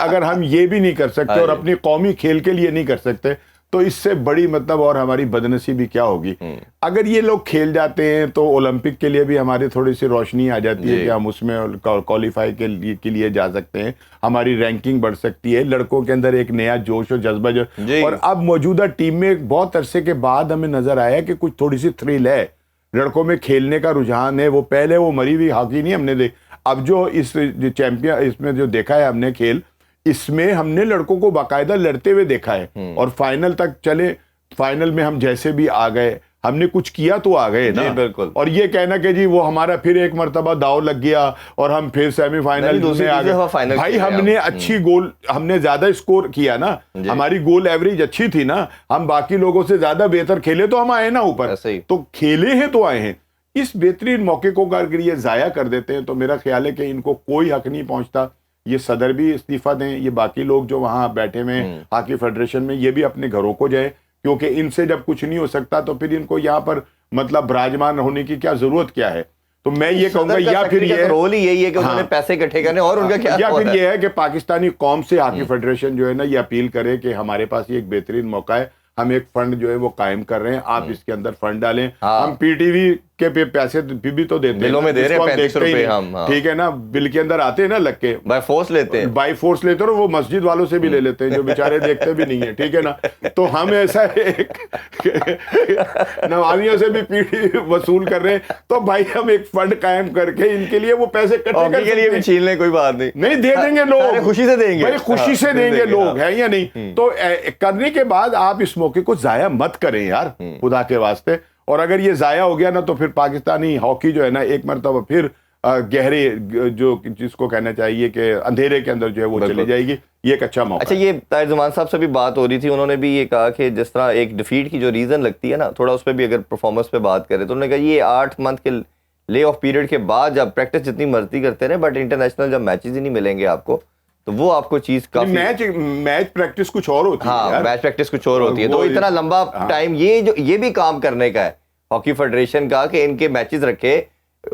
अगर हम ये भी नहीं कर सकते और अपनी कौमी खेल के लिए नहीं कर सकते तो इससे बड़ी मतलब और हमारी बदनसीबी क्या होगी। अगर ये लोग खेल जाते हैं तो ओलंपिक के लिए भी हमारी थोड़ी सी रोशनी आ जाती है कि हम उसमें क्वालिफाई के लिए जा सकते हैं, हमारी रैंकिंग बढ़ सकती है, लड़कों के अंदर एक नया जोश और जज्बा जो। और अब मौजूदा टीम में बहुत अरसे के बाद हमें नजर आया कि कुछ थोड़ी सी थ्रिल है, लड़कों में खेलने का रुझान है। वो पहले वो मरी हुई हॉकी नहीं हमने देख, अब जो इस चैंपियन इसमें जो देखा है हमने खेल, इसमें हमने लड़कों को बाकायदा लड़ते हुए देखा है और फाइनल तक चले। फाइनल में हम जैसे भी आ गए, हमने कुछ किया तो आ गए ना। बिल्कुल। और ये कहना कि जी वो हमारा फिर एक मर्तबा दाव लग गया और हम फिर सेमीफाइनल में आ गए, भाई हमने अच्छी गोल, हमने ज्यादा स्कोर किया ना, हमारी गोल एवरेज अच्छी थी ना, हम बाकी लोगों से ज्यादा बेहतर खेले तो हम आए ना ऊपर, तो खेले हैं तो आए हैं। इस बेहतरीन मौके को अगर ये जाया कर देते हैं तो मेरा ख्याल है कि इनको कोई हक नहीं पहुंचता। ये सदर भी इस्तीफा दें, ये बाकी लोग जो वहां बैठे हुए हॉकी फेडरेशन में, ये भी अपने घरों को जाए, क्योंकि इनसे जब कुछ नहीं हो सकता तो फिर इनको यहाँ पर मतलब विराजमान होने की क्या जरूरत क्या है। तो मैं ये कहूंगा या फिर ये रोल ही यही है कि उन्होंने पैसे इकट्ठे करने और उनका क्या, या फिर ये है कि पाकिस्तानी कौम से हॉकी फेडरेशन जो है ना ये अपील करे कि हमारे पास ये एक बेहतरीन मौका है, हम एक फंड जो है वो कायम कर रहे हैं, आप इसके अंदर फंड डालें। हम पीटीवी के पैसे भी तो देते हैं, बिलों में दे रहे हैं 35 रुपए हम, ठीक है ना, बिल के अंदर आते हैं ना लग के, बाय फोर्स लेते हैं और वो मस्जिद वालों से भी ले लेते हैं जो बेचारे देखते भी नहीं है, ठीक है ना। तो हम ऐसा एक नवाजियों से भी पीटीवी वसूल कर रहे हैं, तो भाई हम एक फंड कायम करके इनके लिए वो पैसे इकट्ठे के लिए भी छीन लें, कोई बात नहीं दे देंगे लोग, खुशी से देंगे भाई, खुशी से देंगे लोग, है या नहीं। तो करने के बाद आप इस मौके को जाया मत करें यार, खुदा के वास्ते। और अगर ये जाया हो गया ना तो फिर पाकिस्तानी हॉकी जो है ना एक मरतबा फिर गहरे जो जिसको कहना चाहिए कि अंधेरे के अंदर जो है वो चली जाएगी। ये एक अच्छा मौका। अच्छा, ये ताहिर ज़मान साहब से भी बात हो रही थी, उन्होंने भी ये कहा कि जिस तरह एक डिफीट की जो रीज़न लगती है ना, थोड़ा उस पर भी अगर परफॉर्मेंस पे बात करें तो उन्होंने कहा ये 8 मंथ के ले ऑफ पीरियड के बाद जब प्रैक्टिस जितनी मर्जी करते रहे बट इंटरनेशनल जब मैचेस ही नहीं मिलेंगे आपको, तो वो आपको चीज काफी मैच प्रैक्टिस कुछ और होती है। हाँ, मैच प्रैक्टिस कुछ और होती है। तो इतना लंबा टाइम ये भी काम करने का है हॉकी फेडरेशन का कि इनके मैचेस रखे,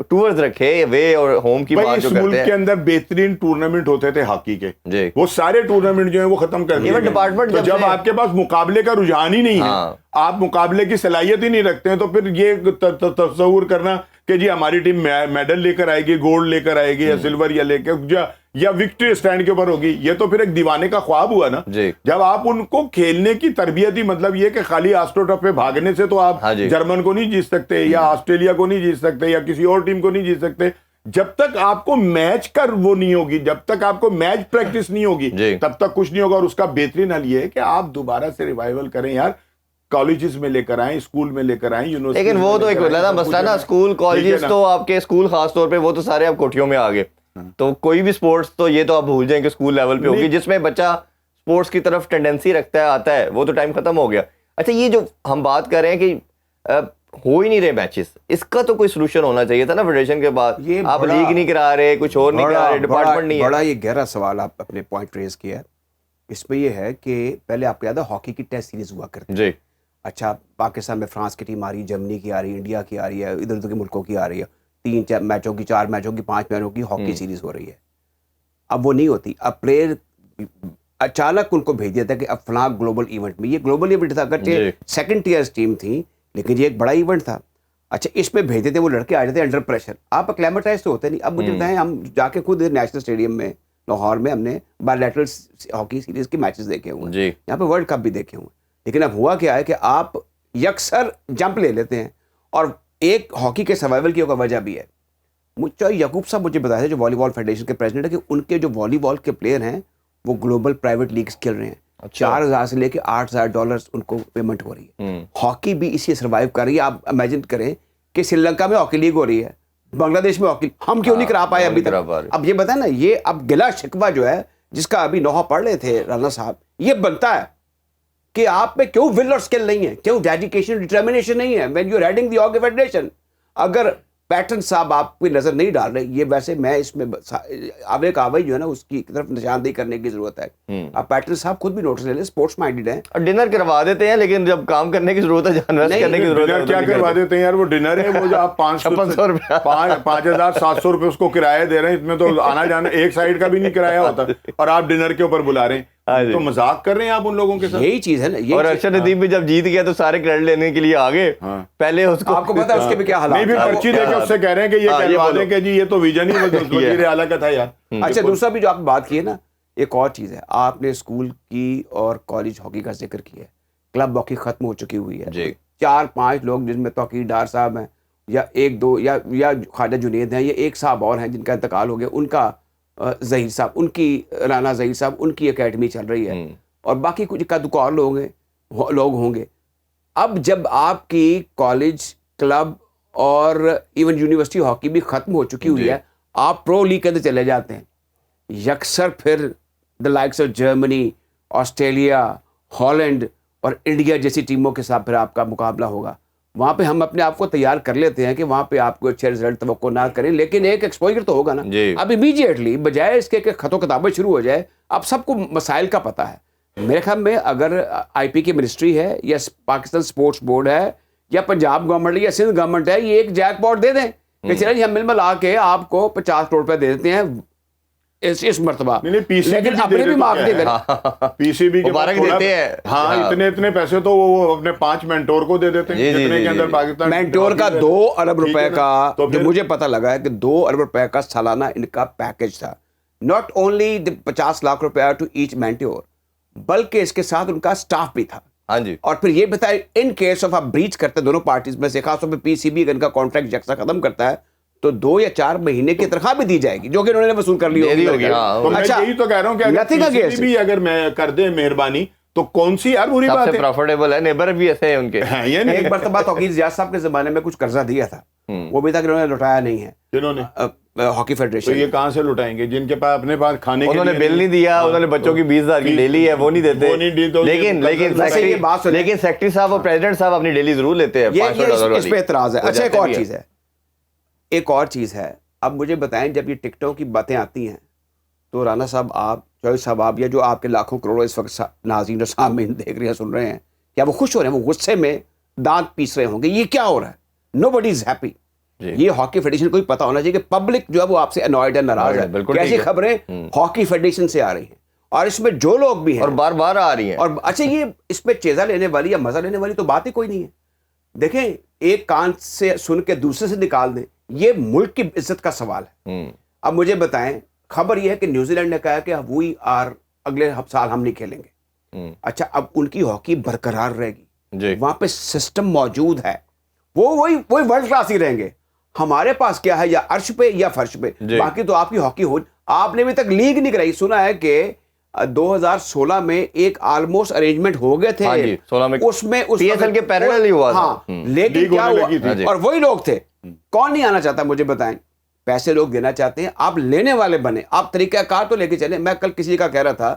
टूर्स रखे, वे और होम की बात जो करते हैं। मुल्क के अंदर बेहतरीन टूर्नामेंट होते थे हॉकी के, जी, वो सारे टूर्नामेंट जो है वो खत्म कर दिए डिपार्टमेंट। तो जब आपके पास मुकाबले का रुझान ही नहीं है, आप मुकाबले की सलाहियत ही नहीं रखते हैं, तो फिर ये तस्वुर करना कि जी हमारी टीम मेडल लेकर आएगी, गोल्ड लेकर आएगी या सिल्वर या लेकर या विक्ट्री स्टैंड के ऊपर होगी, ये तो फिर एक दीवाने का ख्वाब हुआ ना। जब आप उनको खेलने की तरबियत ही मतलब ये कि खाली एस्ट्रोटर्फ पे भागने से तो आप जर्मन को नहीं जीत सकते या ऑस्ट्रेलिया को नहीं जीत सकते या किसी और टीम को नहीं जीत सकते। जब तक आपको मैच कर वो नहीं होगी, जब तक आपको मैच प्रैक्टिस नहीं होगी, तब तक कुछ नहीं होगा। और उसका बेहतरीन हल ये है कि आप दोबारा से रिवाइवल करें यार, कॉलेजेस में लेकर आए, स्कूल में लेकर आए, यूनिवर्सिटी। लेकिन वो तो एक मसला ना, स्कूल कॉलेजेस तो आपके स्कूल खास तौर पे वो तो सारे अब कोठियों में आ गए, तो कोई भी स्पोर्ट्स तो ये तो आप भूल जाएंगे स्कूल लेवल पे होगी, जिसमें बच्चा स्पोर्ट्स की तरफ टेंडेंसी रखता है, आता है, वो तो टाइम खत्म हो गया। अच्छा, ये जो हम बात कर रहे हैं कि हो ही नहीं रहे मैचेस, इसका तो कोई सोल्यूशन होना चाहिए था ना फेडरेशन के बाद। आप लीग नहीं करा रहे, कुछ और नहीं करा रहे, डिपार्टमेंट नहीं है। बड़ा ये गहरा सवाल आप अपने पॉइंट रेज किया है। इसमें ये है कि पहले आपको याद है हॉकी की टेस्ट सीरीज हुआ करती जी। अच्छा, पाकिस्तान में फ्रांस की टीम आ रही है, जर्मनी की आ रही है, इंडिया की आ रही है, इधर उधर के मुल्कों की आ रही है, 3 मैचों की, 4 मैचों की, 5 मैचों की हॉकी सीरीज हो रही है। अब वो नहीं होती। अब प्लेयर अचानक उनको भेज दिया था कि अब फलां ग्लोबल इवेंट में, ये ग्लोबल इवेंट था, अगर सेकंड टीयर टीम थी लेकिन ये एक बड़ा इवेंट था। अच्छा, इसमें भेजते थे, वो लड़के आ जाते अंडर प्रेशर, आप एक्लेमेटाइज तो होते नहीं। अब मुझे बताएं, हम जाके खुद नेशनल स्टेडियम में लाहौर में हमने बायलैटरल हॉकी सीरीज के मैचेस देखे हुए हैं, यहाँ पे वर्ल्ड कप भी देखे हुए हैं। लेकिन अब हुआ क्या है कि आप यकसर जंप ले लेते हैं, और एक हॉकी के सर्वाइवल की वजह भी है। मुझे याकूब साहब मुझे बताया था, जो वॉलीबॉल फेडरेशन के प्रेसिडेंट है, कि उनके जो वॉलीबॉल के प्लेयर हैं वो ग्लोबल प्राइवेट लीग्स खेल रहे हैं। 4,000 से लेके $8,000 उनको पेमेंट हो रही है। हॉकी भी इसी सर्वाइव कर रही है। आप इमेजिन करें कि श्रीलंका में हॉकी लीग हो रही है, बांग्लादेश में हॉकी, हम क्यों नहीं करा पाए अभी तक। अब ये बताए ना, ये अब गिला शिकवा जो है, जिसका अभी नोहा पढ़ रहे थे राना साहब, ये बनता है कि आप में क्यों विल और स्किल नहीं है, क्यों डेडिकेशन डिटर्मिनेशन नहीं है when you are heading the hockey federation. अगर पैटर्न साहब आप कोई नजर नहीं डाल रहे, ये वैसे मैं इसमें आवे कावई जो है ना उसकी तरफ निशानदेही करने की जरूरत है। आप पैटर्न साहब खुद भी नोटिस ले लें, स्पोर्ट्स माइंडेड हैं और डिनर करवा देते हैं, लेकिन जब काम करने की जरूरत है, इन्वेस्ट करने की जरूरत है, क्या करवा देते हैं यार, वो डिनर है, वो जो आप 500 रुपया 5,700 रुपये उसको किराया दे रहे हैं, इसमें तो आना जाना एक साइड का भी नहीं किराया होता, और आप डिनर के ऊपर बुला रहे हैं, तो मजाक कर रहे हैं आप उन लोगों के साथ। यही चीज है ना। और अरशद नदीम भी जब जीत गया तो सारे क्रेडिट लेने के लिए आगे, पहले उसको आपको पता है उसके भी क्या हालात नहीं, भी पर्ची देके उससे कह रहे हैं कि ये कहलवा दें कि जी ये तो विजन ही वजीर आला का था यार। अच्छा, दूसरा भी जो आपने बात की है ना, एक और चीज है, आपने स्कूल की और कॉलेज हॉकी का जिक्र किया है। क्लब हॉकी खत्म हो चुकी हुई है। 4-5 लोग जिसमें तौकीर डार साहब हैं या 1-2 या ख्वाजा जुनेद हैं, ये एक साहब और हैं जिनका इंतकाल हो गया, उनका ज़हीर साहब, उनकी राना ज़हीर साहब, उनकी एकेडमी चल रही है, और बाकी कुछ एक और लोग होंगे। अब जब आपकी कॉलेज, क्लब और इवन यूनिवर्सिटी हॉकी भी खत्म हो चुकी हुई है, आप प्रो लीग के अंदर चले जाते हैं, यकसर फिर the likes of Germany, Australia, Holland और इंडिया जैसी टीमों के साथ फिर आपका मुकाबला होगा। वहाँ पे हम अपने आप को तैयार कर लेते हैं कि वहाँ पे आपको अच्छे रिजल्ट तवक्को ना करें, लेकिन एक एक्सपोजर तो होगा ना। अब इमीडिएटली बजाय इसके कि खतों किताबें शुरू हो जाए, अब सबको मसाइल का पता है। मेरे ख्याल में अगर आईपी की मिनिस्ट्री है या पाकिस्तान स्पोर्ट्स बोर्ड है या पंजाब गवर्नमेंट या सिंध गवर्नमेंट है, ये एक जैकपॉट दे दें कि चलिए जी हम मिल आके आपको 50 करोड़ रुपए दे देते हैं इस मर्तबा, लेकिन अपने भी मार्केटिंग करें। पीसीबी के मुबारक देते हैं। हाँ, इतने पैसे तो वो अपने 5 मेंटोर को दे देते हैं, जितने के अंदर पाकिस्तान मेंटोर का 2 अरब रुपए का, तो जो मुझे पता लगा है कि 2 अरब रुपए का सालाना इनका पैकेज था। नॉट ओनली 50 लाख रुपया टू ईच मेंटोर, बल्कि इसके साथ उनका स्टाफ भी था। हाँ जी। और फिर ये बताए इन केस ऑफ आप ब्रीच करते दोनों पार्टीज में से, खासतौर पर पीसीबी अगर इनका कॉन्ट्रैक्ट यकसा खत्म करता है तो 2 या 4 महीने की तनख्वाह भी दी जाएगी, जो कि उन्होंने वसूल कर ली होगी। तो मैं यही तो कह रहा हूं कि अगर पीसीबी अगर मैं कर दे मेहरबानी तो कौन सी यार बुरी बात है, प्रॉफिटेबल है, नेबर भी ऐसे हैं उनके। ये नहीं, एक मरतबा तौकीर ज़ियाद साहब के जमाने में कुछ कर्जा दिया था, वो भी तक इन्होंने लौटाया नहीं है। जिन्होंने हॉकी फेडरेशन, तो ये कहां से लुटाएंगे जिनके पास अपने पास खाने के उन्होंने बिल नहीं दिया, उन्होंने बच्चों की 20,000 की डेली है वो नहीं देते, लेकिन सेक्रेटरी साहब और प्रेसिडेंट साहब अपनी डेली जरूर लेते हैं। इस पे एतराज है। अच्छा, एक और चीज है, अब मुझे बताएं, जब ये टिकटों की बातें आती हैं तो राना साहब, आप चौधरी साहब, आप या जो आपके लाखों करोड़ों इस वक्त नाज़रीन और सामईन देख रहे हैं, सुन रहे हैं, क्या वो खुश हो रहे हैं? वो गुस्से में दांत पीस रहे होंगे, ये क्या हो रहा है? Nobody is happy. ये हॉकी फेडरेशन को भी पता होना चाहिए कि पब्लिक जो है वो आपसे अनॉयड है, नाराज है। कैसी खबरें हॉकी फेडरेशन से आ रही हैं, और इसमें जो लोग भी हैं और बार बार आ रही हैं। और अच्छा, ये इसमें चेजा लेने वाली या मजा लेने वाली तो बात ही कोई नहीं है। देखें, एक कान से सुन के दूसरे से निकाल दें, ये मुल्क की इज्जत का सवाल है। अब मुझे बताएं, खबर यह है कि न्यूजीलैंड ने कहा कि वी आर अगले साल हम नहीं खेलेंगे। अच्छा, अब उनकी हॉकी बरकरार रहेगी, वहां पे सिस्टम मौजूद है, वो वही वर्ल्ड क्लास ही रहेंगे। हमारे पास क्या है, या अर्श पे या फर्श पे, बाकी तो आपकी हॉकी हो। आपने अभी तक लीग नहीं कराई। सुना है कि 2016 में एक ऑलमोस्ट अरेंजमेंट हो गए थे। हाँ जी, 16 में उसमें पीएसएल के पैरेलल ही हुआ था। हाँ, लेकिन क्या हुआ, और वही लोग थे। कौन नहीं आना चाहता, मुझे बताएं? पैसे लोग देना चाहते हैं, आप लेने वाले बने, आप तरीकाकार तो लेके चले। मैं कल किसी का कह रहा था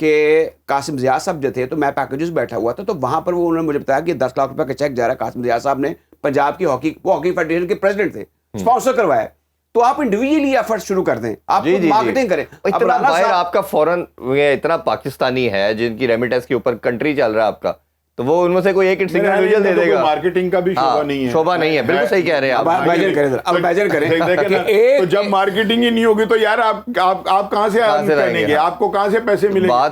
कि कासिम ज़िया साहब जो थे, तो मैं पैकेजेस बैठा हुआ था, तो वहां पर वो उन्होंने मुझे बताया कि 10 लाख रुपए का चेक जा रहा है। कासिम ज़िया साहब ने पंजाब की हॉकी फेडरेशन के प्रेसिडेंट थे, स्पॉन्सर करवाया। तो आप इंडिविजुअली एफर्ट शुरू कर दें, आप मार्केटिंग करें। इतना बाहर आपका फॉरेन इतना पाकिस्तानी है जिनकी रेमिटेंस के ऊपर कंट्री चल रहा है आपका, तो वो उनमें से कोई एक इंडिविजुअल दे देगा। मार्केटिंग का भी शोभा नहीं है, शोभा नहीं है, बिल्कुल सही कह रहे हैं आप। अब इमेजिन करें तो जब मार्केटिंग ही नहीं होगी तो यार आप कहां से करेंगे, आपको कहां से पैसे मिलेंगे? बात